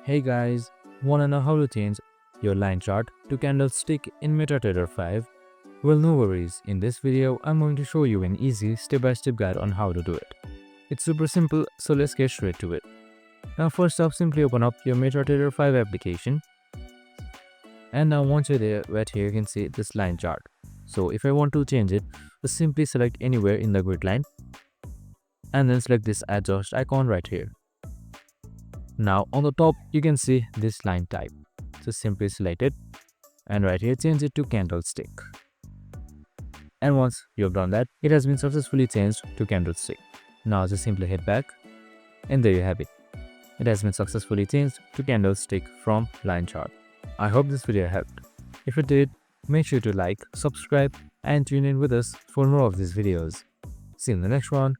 Hey guys, wanna know how to change your line chart to candlestick in MetaTrader 5? Well, no worries. In this video, I'm going to show you an easy step-by-step guide on how to do it. It's super simple, so let's get straight to it. Now first up, simply open up your MetaTrader 5 application. And now once you're there, right here you can see this line chart. So if I want to change it, just simply select anywhere in the grid line and then select this adjust icon right here. Now on the top you can see this line type. Just simply select it and right here change it to candlestick. And once you have done that, it has been successfully changed to candlestick. Now just simply head back and there you have it. It has been successfully changed to candlestick from line chart. I hope this video helped. If it did, make sure to like, subscribe and tune in with us for more of these videos. See you in the next one.